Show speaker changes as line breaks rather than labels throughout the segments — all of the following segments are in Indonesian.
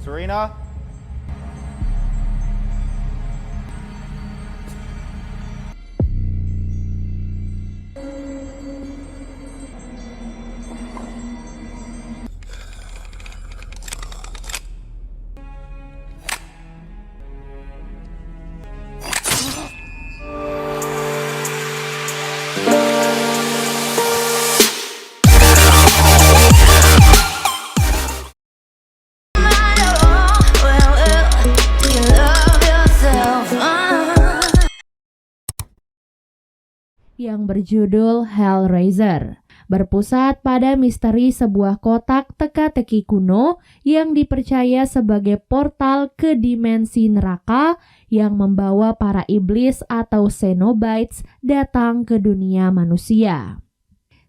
Serena?
Yang berjudul Hellraiser, berpusat pada misteri sebuah kotak teka-teki kuno yang dipercaya sebagai portal ke dimensi neraka yang membawa para iblis atau Cenobites datang ke dunia manusia.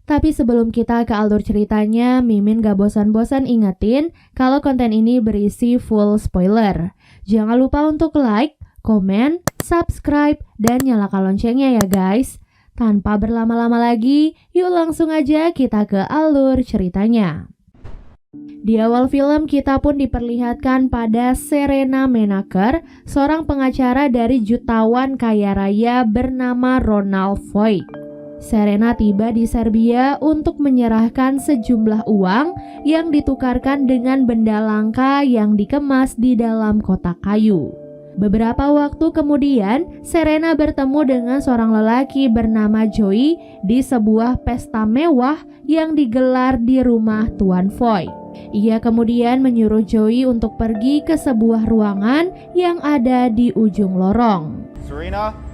Tapi sebelum kita ke alur ceritanya, Mimin gak bosan-bosan ingetin kalau konten ini berisi full spoiler. Jangan lupa untuk like, komen, subscribe, dan nyalakan loncengnya ya guys. Tanpa berlama-lama lagi, yuk langsung aja kita ke alur ceritanya. Di awal film kita pun diperlihatkan pada Serena Menaker, seorang pengacara dari jutawan kaya raya bernama Ronald Voigt. Serena tiba di Serbia untuk menyerahkan sejumlah uang yang ditukarkan dengan benda langka yang dikemas di dalam kotak kayu. Beberapa waktu kemudian, Serena bertemu dengan seorang lelaki bernama Joey di sebuah pesta mewah yang digelar di rumah Tuan Voigt. Ia kemudian menyuruh Joey untuk pergi ke sebuah ruangan yang ada di ujung lorong.
Serena?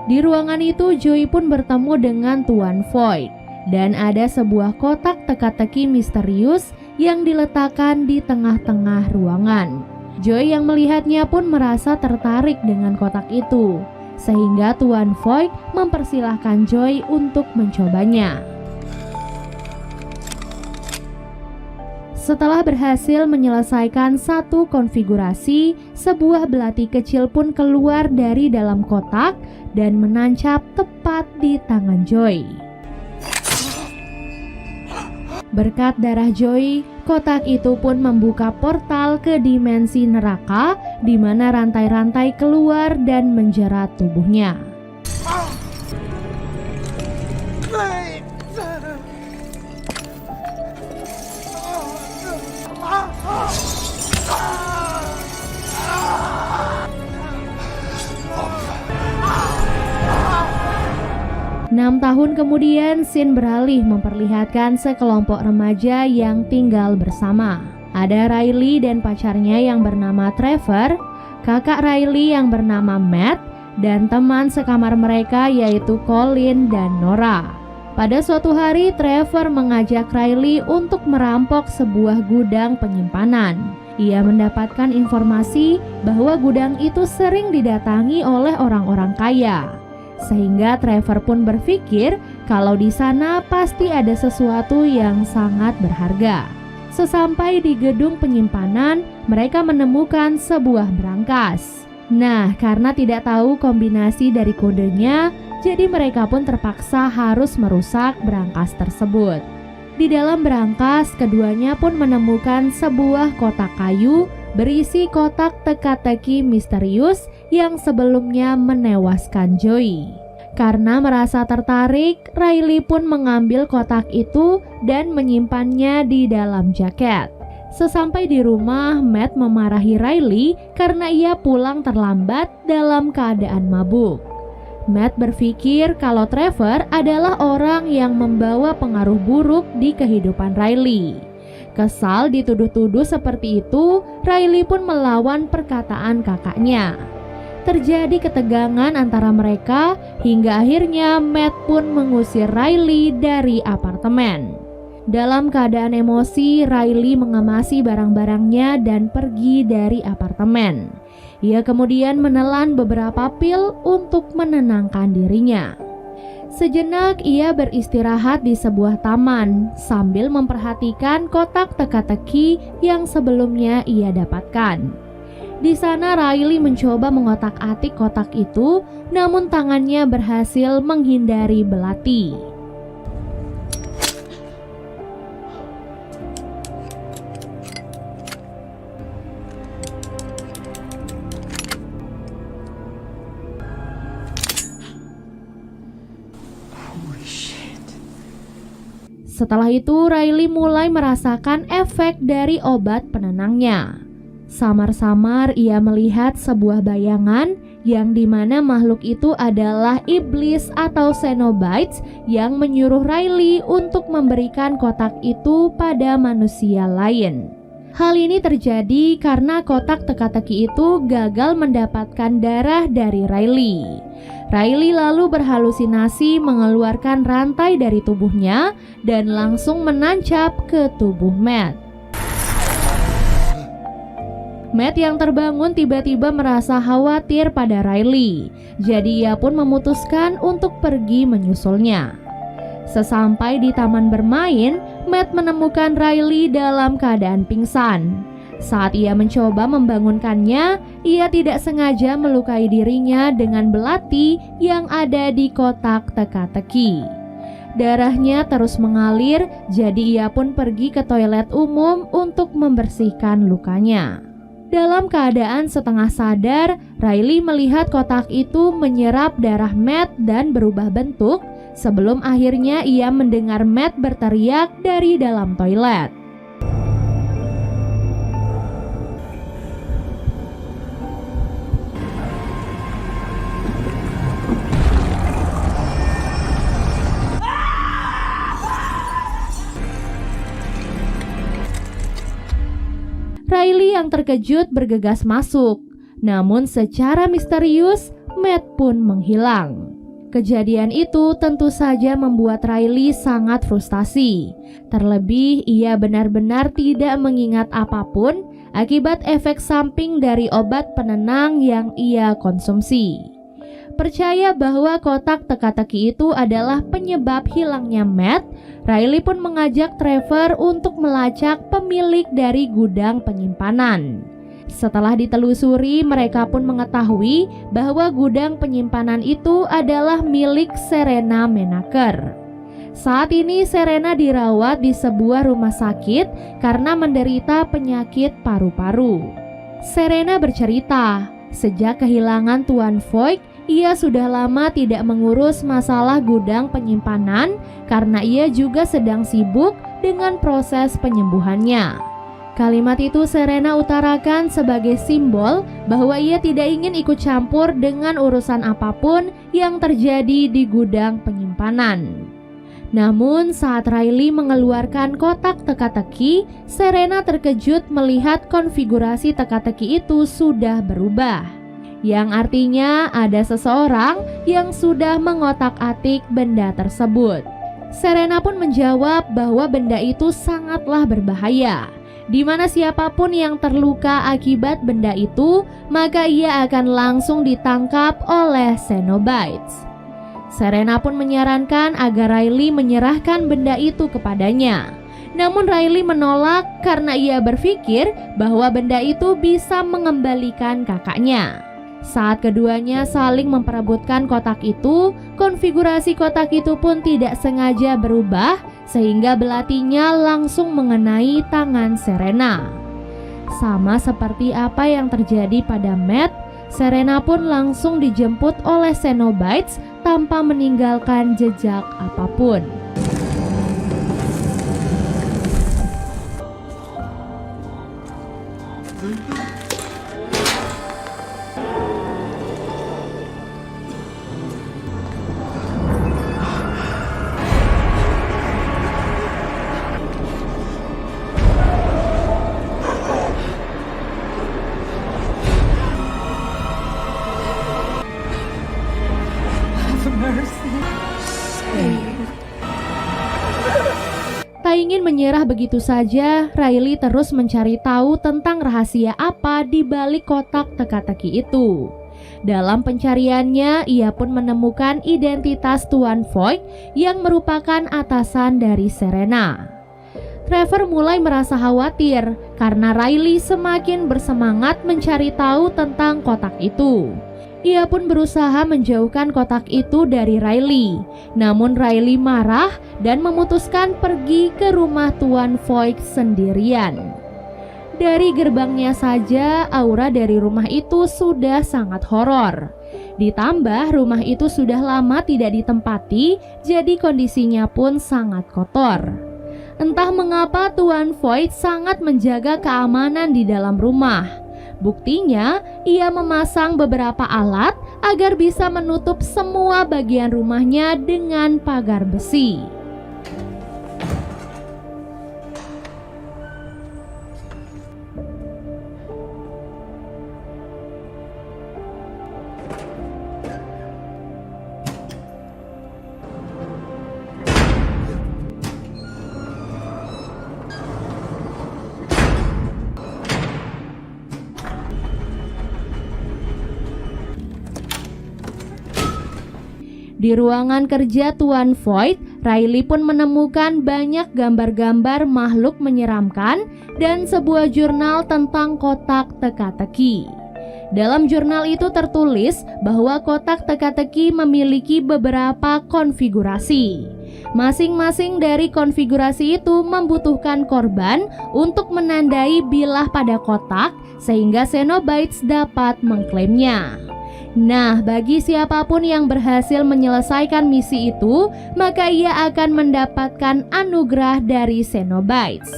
Di ruangan itu, Joey pun bertemu dengan Tuan Voigt dan ada sebuah kotak teka-teki misterius yang diletakkan di tengah-tengah ruangan. Joey yang melihatnya pun merasa tertarik dengan kotak itu, sehingga Tuan Voigt mempersilahkan Joey untuk mencobanya. Setelah berhasil menyelesaikan satu konfigurasi, sebuah belati kecil pun keluar dari dalam kotak dan menancap tepat di tangan Joey. Berkat darah Joey, kotak itu pun membuka portal ke dimensi neraka di mana rantai-rantai keluar dan menjerat tubuhnya. Enam tahun kemudian, scene beralih memperlihatkan sekelompok remaja yang tinggal bersama. Ada Riley dan pacarnya yang bernama Trevor, kakak Riley yang bernama Matt, dan teman sekamar mereka yaitu Colin dan Nora. Pada suatu hari, Trevor mengajak Riley untuk merampok sebuah gudang penyimpanan. Ia mendapatkan informasi bahwa gudang itu sering didatangi oleh orang-orang kaya. Sehingga Trevor pun berpikir kalau di sana pasti ada sesuatu yang sangat berharga. Sesampai di gedung penyimpanan, mereka menemukan sebuah brankas. Nah, karena tidak tahu kombinasi dari kodenya, jadi mereka pun terpaksa harus merusak brankas tersebut. Di dalam brankas, keduanya pun menemukan sebuah kotak kayu berisi kotak teka-teki misterius yang sebelumnya menewaskan Joey. Karena merasa tertarik, Riley pun mengambil kotak itu dan menyimpannya di dalam jaket. Sesampai di rumah, Matt memarahi Riley karena ia pulang terlambat dalam keadaan mabuk. Matt berpikir kalau Trevor adalah orang yang membawa pengaruh buruk di kehidupan Riley. Kesal dituduh-tuduh seperti itu, Riley pun melawan perkataan kakaknya. Terjadi ketegangan antara mereka hingga akhirnya Matt pun mengusir Riley dari apartemen. Dalam keadaan emosi, Riley mengemasi barang-barangnya dan pergi dari apartemen. Ia kemudian menelan beberapa pil untuk menenangkan dirinya. Sejenak ia beristirahat di sebuah taman sambil memperhatikan kotak teka-teki yang sebelumnya ia dapatkan. Di sana Riley mencoba mengotak-atik kotak itu, namun tangannya berhasil menghindari belati. Setelah itu Riley mulai merasakan efek dari obat penenangnya. Samar-samar ia melihat sebuah bayangan yang dimana makhluk itu adalah iblis atau Cenobites yang menyuruh Riley untuk memberikan kotak itu pada manusia lain. Hal ini terjadi karena kotak teka-teki itu gagal mendapatkan darah dari Riley. Riley lalu berhalusinasi mengeluarkan rantai dari tubuhnya dan langsung menancap ke tubuh Matt. Matt yang terbangun tiba-tiba merasa khawatir pada Riley, jadi ia pun memutuskan untuk pergi menyusulnya. Sesampai di taman bermain, Matt menemukan Riley dalam keadaan pingsan. Saat ia mencoba membangunkannya, ia tidak sengaja melukai dirinya dengan belati yang ada di kotak teka-teki. Darahnya terus mengalir, jadi ia pun pergi ke toilet umum untuk membersihkan lukanya. Dalam keadaan setengah sadar, Riley melihat kotak itu menyerap darah Matt dan berubah bentuk, sebelum akhirnya ia mendengar Matt berteriak dari dalam toilet. Riley yang terkejut bergegas masuk, namun secara misterius Matt pun menghilang. Kejadian itu tentu saja membuat Riley sangat frustasi. Terlebih ia benar-benar tidak mengingat apapun akibat efek samping dari obat penenang yang ia konsumsi. Percaya bahwa kotak teka-teki itu adalah penyebab hilangnya Matt, Riley pun mengajak Trevor untuk melacak pemilik dari gudang penyimpanan. Setelah ditelusuri, mereka pun mengetahui bahwa gudang penyimpanan itu adalah milik Serena Menaker. Saat ini Serena dirawat di sebuah rumah sakit karena menderita penyakit paru-paru. Serena bercerita, sejak kehilangan Tuan Voigt, ia sudah lama tidak mengurus masalah gudang penyimpanan karena ia juga sedang sibuk dengan proses penyembuhannya. Kalimat itu Serena utarakan sebagai simbol bahwa ia tidak ingin ikut campur dengan urusan apapun yang terjadi di gudang penyimpanan. Namun saat Riley mengeluarkan kotak teka-teki, Serena terkejut melihat konfigurasi teka-teki itu sudah berubah, yang artinya ada seseorang yang sudah mengotak-atik benda tersebut. Serena pun menjawab bahwa benda itu sangatlah berbahaya, di mana siapapun yang terluka akibat benda itu, maka ia akan langsung ditangkap oleh Cenobites. Serena pun menyarankan agar Riley menyerahkan benda itu kepadanya. Namun Riley menolak karena ia berpikir bahwa benda itu bisa mengembalikan kakaknya. Saat keduanya saling memperebutkan kotak itu, konfigurasi kotak itu pun tidak sengaja berubah sehingga belatinya langsung mengenai tangan Serena. Sama seperti apa yang terjadi pada Matt, Serena pun langsung dijemput oleh Cenobites tanpa meninggalkan jejak apapun. Tak ingin menyerah begitu saja, Riley terus mencari tahu tentang rahasia apa di balik kotak teka-teki itu. Dalam pencariannya, ia pun menemukan identitas Tuan Voigt yang merupakan atasan dari Serena. Trevor mulai merasa khawatir karena Riley semakin bersemangat mencari tahu tentang kotak itu. Ia pun berusaha menjauhkan kotak itu dari Riley. Namun Riley marah dan memutuskan pergi ke rumah Tuan Voigt sendirian. Dari gerbangnya saja, aura dari rumah itu sudah sangat horor. Ditambah rumah itu sudah lama tidak ditempati, jadi kondisinya pun sangat kotor. Entah mengapa Tuan Voigt sangat menjaga keamanan di dalam rumah. Buktinya, ia memasang beberapa alat agar bisa menutup semua bagian rumahnya dengan pagar besi. Di ruangan kerja Tuan Voigt, Riley pun menemukan banyak gambar-gambar makhluk menyeramkan dan sebuah jurnal tentang kotak teka-teki. Dalam jurnal itu tertulis bahwa kotak teka-teki memiliki beberapa konfigurasi. Masing-masing dari konfigurasi itu membutuhkan korban untuk menandai bilah pada kotak sehingga Cenobites dapat mengklaimnya. Nah, bagi siapapun yang berhasil menyelesaikan misi itu, maka ia akan mendapatkan anugerah dari Cenobites.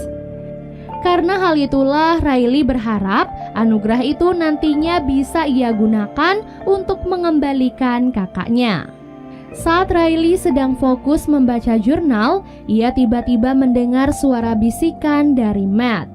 Karena hal itulah Riley berharap anugerah itu nantinya bisa ia gunakan untuk mengembalikan kakaknya. Saat Riley sedang fokus membaca jurnal, ia tiba-tiba mendengar suara bisikan dari Matt.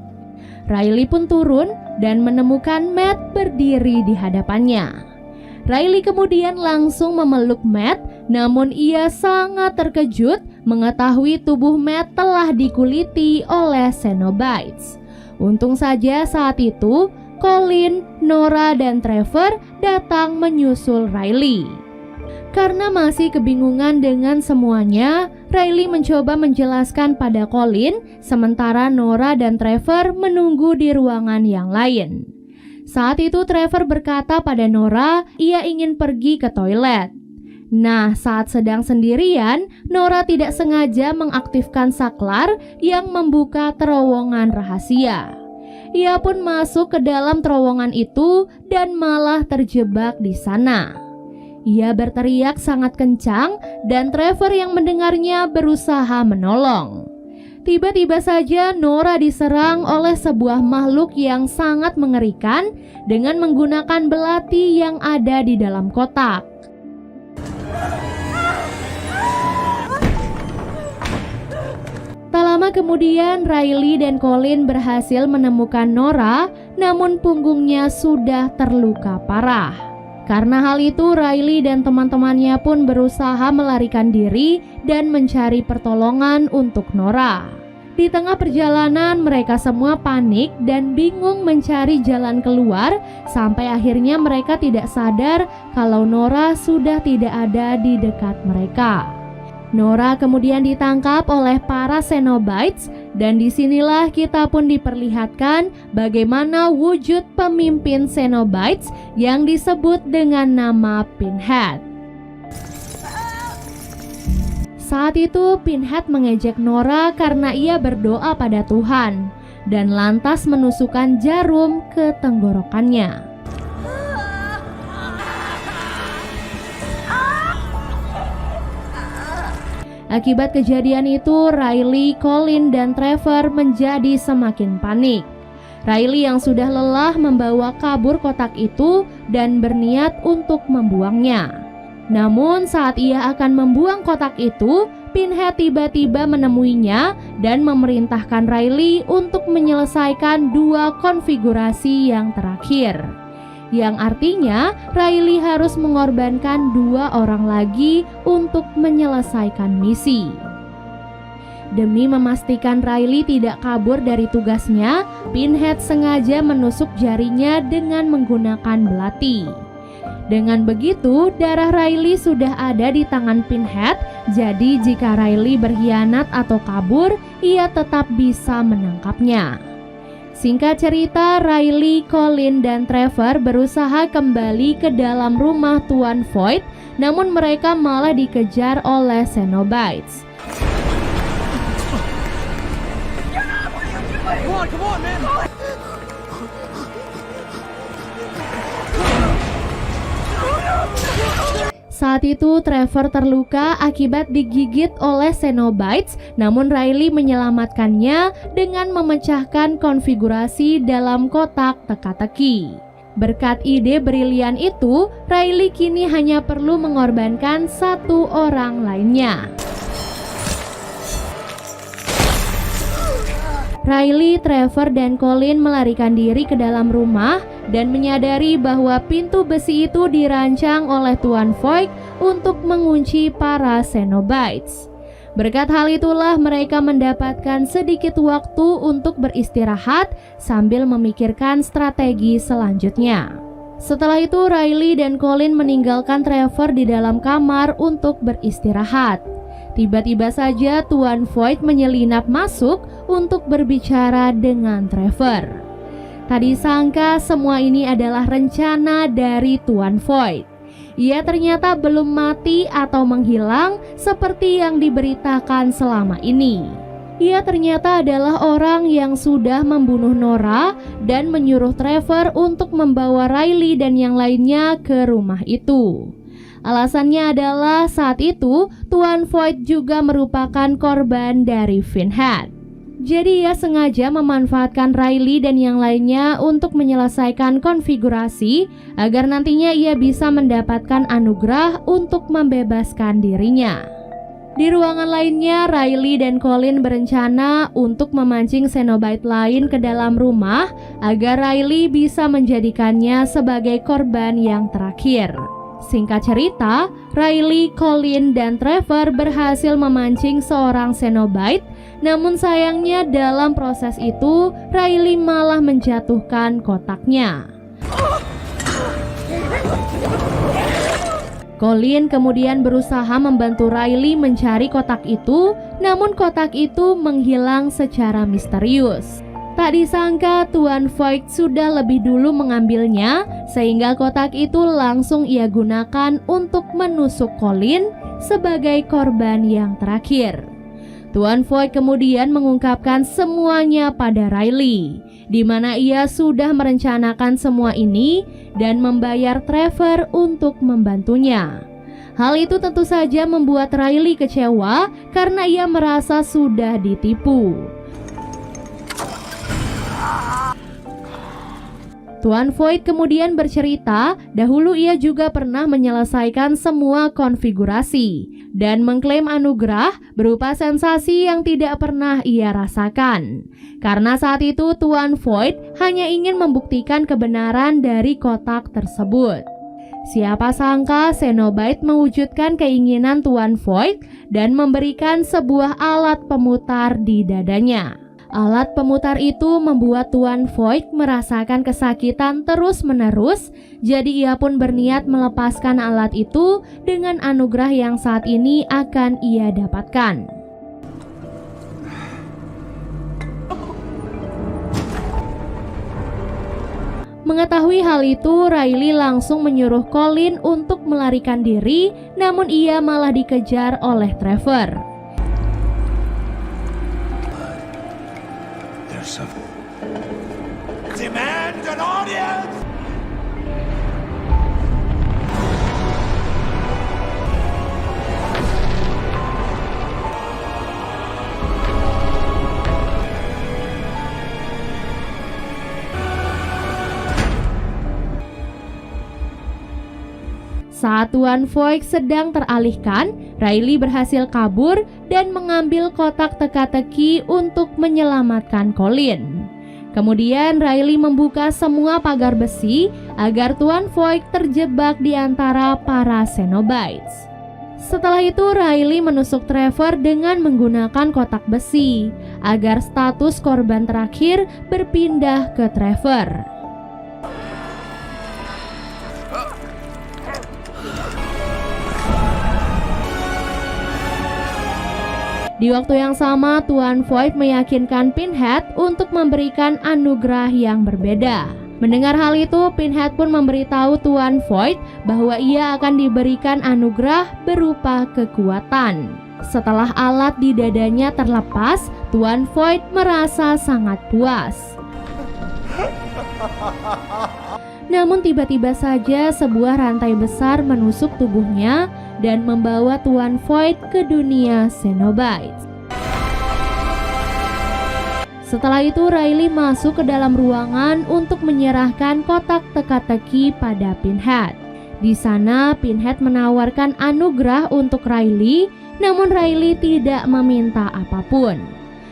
Riley pun turun dan menemukan Matt berdiri di hadapannya. Riley kemudian langsung memeluk Matt, namun ia sangat terkejut mengetahui tubuh Matt telah dikuliti oleh Cenobites. Untung saja saat itu Colin, Nora, dan Trevor datang menyusul Riley. Karena masih kebingungan dengan semuanya, Riley mencoba menjelaskan pada Colin, sementara Nora dan Trevor menunggu di ruangan yang lain. Saat itu Trevor berkata pada Nora, ia ingin pergi ke toilet. Nah, saat sedang sendirian, Nora tidak sengaja mengaktifkan saklar yang membuka terowongan rahasia. Ia pun masuk ke dalam terowongan itu dan malah terjebak di sana. Ia berteriak sangat kencang dan Trevor yang mendengarnya berusaha menolong. Tiba-tiba saja Nora diserang oleh sebuah makhluk yang sangat mengerikan dengan menggunakan belati yang ada di dalam kotak. Tak lama kemudian Riley dan Colin berhasil menemukan Nora, namun punggungnya sudah terluka parah. Karena hal itu, Riley dan teman-temannya pun berusaha melarikan diri dan mencari pertolongan untuk Nora. Di tengah perjalanan, mereka semua panik dan bingung mencari jalan keluar sampai akhirnya mereka tidak sadar kalau Nora sudah tidak ada di dekat mereka. Nora kemudian ditangkap oleh para Cenobites dan disinilah kita pun diperlihatkan bagaimana wujud pemimpin Cenobites yang disebut dengan nama Pinhead. Saat itu Pinhead mengejek Nora karena ia berdoa pada Tuhan dan lantas menusukkan jarum ke tenggorokannya. Akibat kejadian itu, Riley, Colin, dan Trevor menjadi semakin panik. Riley yang sudah lelah membawa kabur kotak itu dan berniat untuk membuangnya. Namun saat ia akan membuang kotak itu, Pinhead tiba-tiba menemuinya dan memerintahkan Riley untuk menyelesaikan 2 konfigurasi yang terakhir. Yang artinya Riley harus mengorbankan 2 orang lagi untuk menyelesaikan misi. Demi memastikan Riley tidak kabur dari tugasnya, Pinhead sengaja menusuk jarinya dengan menggunakan belati. Dengan begitu, darah Riley sudah ada di tangan Pinhead, jadi jika Riley berkhianat atau kabur, ia tetap bisa menangkapnya. Singkat cerita, Riley, Colin, dan Trevor berusaha kembali ke dalam rumah Tuan Void, namun mereka malah dikejar oleh Cenobites.
Come on, man!
Saat itu Trevor terluka akibat digigit oleh Cenobites, namun Riley menyelamatkannya dengan memecahkan konfigurasi dalam kotak teka-teki. Berkat ide brilian itu, Riley kini hanya perlu mengorbankan satu orang lainnya. Riley, Trevor, dan Colin melarikan diri ke dalam rumah dan menyadari bahwa pintu besi itu dirancang oleh Tuan Void untuk mengunci para Cenobites. Berkat hal itulah mereka mendapatkan sedikit waktu untuk beristirahat sambil memikirkan strategi selanjutnya. Setelah itu Riley dan Colin meninggalkan Trevor di dalam kamar untuk beristirahat. Tiba-tiba saja Tuan Void menyelinap masuk untuk berbicara dengan Trevor. Tadi sangka semua ini adalah rencana dari Tuan Void. Ia ternyata belum mati atau menghilang seperti yang diberitakan selama ini. Ia ternyata adalah orang yang sudah membunuh Nora dan menyuruh Trevor untuk membawa Riley dan yang lainnya ke rumah itu. Alasannya adalah saat itu Tuan Void juga merupakan korban dari Pinhead. Jadi ia sengaja memanfaatkan Riley dan yang lainnya untuk menyelesaikan konfigurasi agar nantinya ia bisa mendapatkan anugerah untuk membebaskan dirinya. Di ruangan lainnya, Riley dan Colin berencana untuk memancing Cenobite lain ke dalam rumah agar Riley bisa menjadikannya sebagai korban yang terakhir. Singkat cerita, Riley, Colin, dan Trevor berhasil memancing seorang Cenobite, namun sayangnya dalam proses itu, Riley malah menjatuhkan kotaknya. Colin kemudian berusaha membantu Riley mencari kotak itu, namun kotak itu menghilang secara misterius. Tak disangka Tuan Void sudah lebih dulu mengambilnya, sehingga kotak itu langsung ia gunakan untuk menusuk Colin sebagai korban yang terakhir. Tuan Void kemudian mengungkapkan semuanya pada Riley, di mana ia sudah merencanakan semua ini dan membayar Trevor untuk membantunya. Hal itu tentu saja membuat Riley kecewa karena ia merasa sudah ditipu. Tuan Void kemudian bercerita, dahulu ia juga pernah menyelesaikan semua konfigurasi dan mengklaim anugerah berupa sensasi yang tidak pernah ia rasakan. Karena saat itu Tuan Void hanya ingin membuktikan kebenaran dari kotak tersebut. Siapa sangka Cenobite mewujudkan keinginan Tuan Void dan memberikan sebuah alat pemutar di dadanya. Alat pemutar itu membuat Tuan Void merasakan kesakitan terus-menerus, jadi ia pun berniat melepaskan alat itu dengan anugerah yang saat ini akan ia dapatkan. Mengetahui hal itu, Riley langsung menyuruh Colin untuk melarikan diri, namun ia malah dikejar oleh Trevor.
Demand an audience!
Saat Tuan Void sedang teralihkan, Riley berhasil kabur dan mengambil kotak teka-teki untuk menyelamatkan Colin. Kemudian Riley membuka semua pagar besi agar Tuan Void terjebak di antara para Cenobites. Setelah itu Riley menusuk Trevor dengan menggunakan kotak besi agar status korban terakhir berpindah ke Trevor. Di waktu yang sama, Tuan Void meyakinkan Pinhead untuk memberikan anugerah yang berbeda. Mendengar hal itu, Pinhead pun memberitahu Tuan Void bahwa ia akan diberikan anugerah berupa kekuatan. Setelah alat di dadanya terlepas, Tuan Void merasa sangat puas. Namun tiba-tiba saja sebuah rantai besar menusuk tubuhnya dan membawa Tuan Void ke dunia Cenobites. Setelah itu Riley masuk ke dalam ruangan untuk menyerahkan kotak teka-teki pada Pinhead. Di sana Pinhead menawarkan anugerah untuk Riley, namun Riley tidak meminta apapun.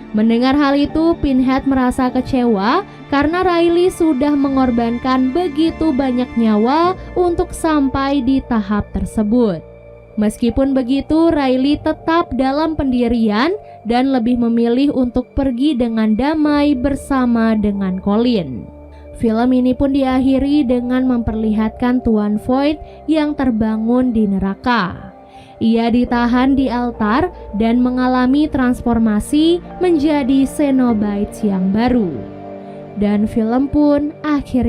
Mendengar hal itu, Pinhead merasa kecewa karena Riley sudah mengorbankan begitu banyak nyawa untuk sampai di tahap tersebut. Meskipun begitu, Riley tetap dalam pendirian dan lebih memilih untuk pergi dengan damai bersama dengan Colin. Film ini pun diakhiri dengan memperlihatkan Tuan Void yang terbangun di neraka. Ia ditahan di altar dan mengalami transformasi menjadi Cenobites yang baru. Dan film pun akhirnya